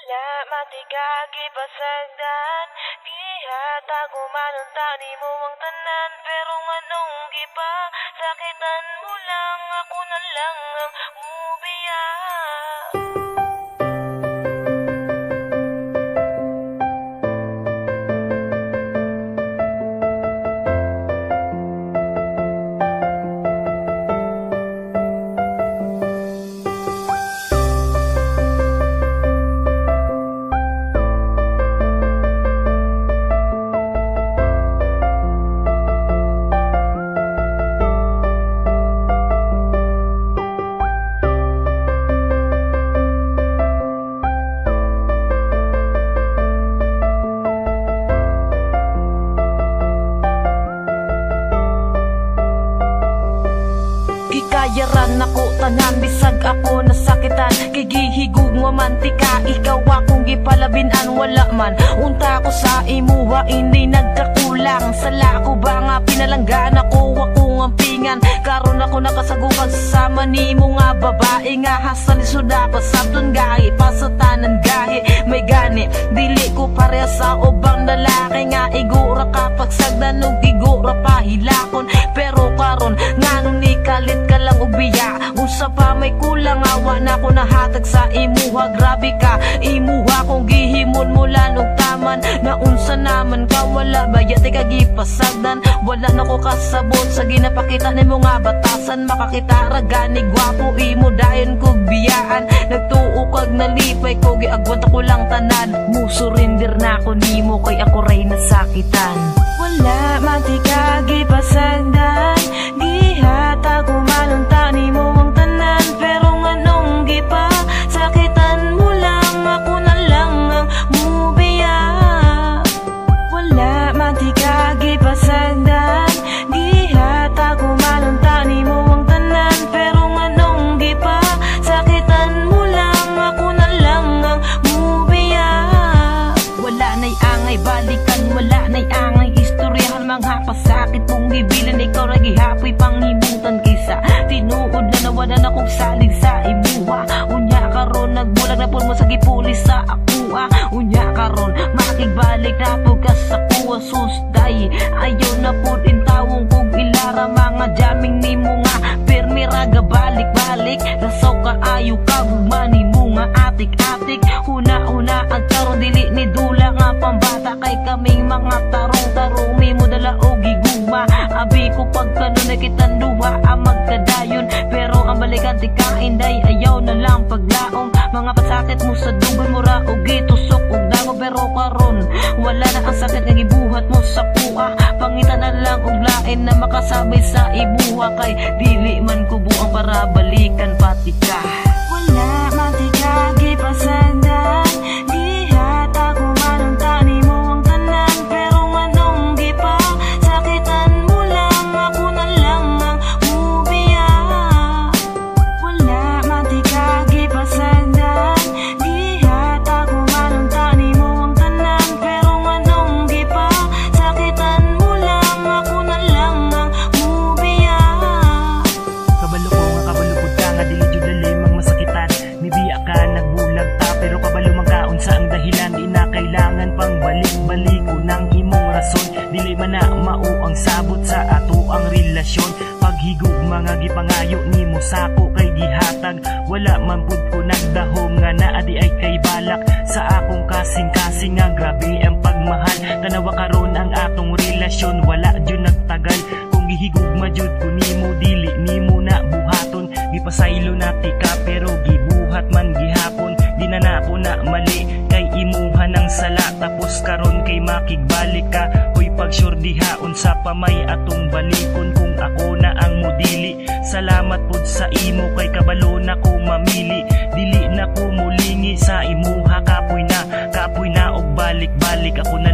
Wala matigagi pasagdan, gihatag umanunta ni mo ang tanan. Pero nganong gipa, sakitan mo lang, ako na lang ang mubiya. Gikayaran ako tanan, bisag ako nasakitan. Gigihigug nga mantika, ikaw akong gipalabinan. Wala man unta ko sa imuha, hindi nagkakulang. Sala ko ba nga pinalanggan ako ang pingan. Karon ako nakasagupag sasama ni mo nga babae. Nga hasan isuda pasabton gahi, pasatanan gahi. May gani, dili ko pareha sa ubang lalaki. Nga igura kapag sagdan og igura pahilakon. Pero karon nganong ni kalit ka lang ubiya, usa pa may kulang. Awa na ko nahatag sa imuha, grabe ka imuha kong gihimon mula og taman. Naunsa naman ka, wala bayat ka gipasagdan. Wala na ko kasabot sa ginapakita ni mo nga batasan. Makakita ragani gwapo imo dayon kog biyaan. Nagtuo kag nalipay ko, giagwanta ko lang tanan. Musurindir na ko nimo kay ako ray nasakitan. Wala matigagi pasagdan, gihatag umanunta ni mo ang tanan. Pero nganong gipa, sakitan mo lang, ako na lang ang mubiya. Wala matigagi pasagdan, gihatag umanunta ni mo ang tanan. Pero nganong gipa, sakitan mo lang, ako na lang ang mubiya. Wala na'y angay balikan, wala na'y angay istoryahan. Mga pasakit mong gibilan, ikaw na gihapoy panghimutan. Kaysa tinuod na nawalan akong salig sa imuha. Unya karon nagbulag na po mo sa gipulis sa akua. Unya karon makigbalik na po ka sa kuwa. Susday ayaw na po din tawong kog ilara. Mga jaming ni mo nga permi raga balik-balik. Nasaw ka ayaw ka gumani mo nga atik-atik. Huna-huna ang karon dili ni dula nga pambata. Kay kaming mga tarong-tarong mi mo dala o giguma. Abi ko pagkano na kitang duha ang magkadayon. Pero ang balikan ti kainday ayaw na lang paglaong. Mga pasakit mo sa dugoy mo ra o gitusok og dango. Pero karon wala na ang sakit nga gibuhat mo sa kuha. Pangitan na lang og lain na makasabay sa ibuha. Kay dili man ko buang para balikan pati ka. Wala matigagi pasagdan, gihatag umanunta ni mo ang tanan. Pero nganong gipa, sakitan mo lang, ako na lang ang mubiya. Wala matigagi pasagdan, gihatag umanunta ni mo ang tanan. Pero nganong gipa, sakitan mo lang, ako na lang ang mubiya. Kabalo ko nga kabalupod ka nga dili jud dali mang masakitan. Mibiya ka nagbulag ta pero kabalo man kaon sa ang dahilan. Di na kailangan pang balik-balik unang imong rason. Dili man na mao ang sabot sa ato ang relasyon. Paghigug mga gipangayo nimo sako kay gihatag. Wala man pud ko nagdahom nga naa di ay kay balak. Sa akong kasing-kasing nga grabe ang pagmahal. Tanawa karon ang atong relasyon, wala jud nagtagal. Kung gihigugma jud ko nimo dili nimo na buhaton. Gipasaylo na tika pero gibuhat man gihapon. Di na nako na mali kay imuha ng sala. Tapos karon kay makigbalik ka. Hoy pagsurdihaon sa pamay atong balikon. Kung ako na ang modili, salamat pud sa imo kay kabalo na ko mamili. Dili na ko mulingi sa imuha. Kapoy na og balik-balik ako na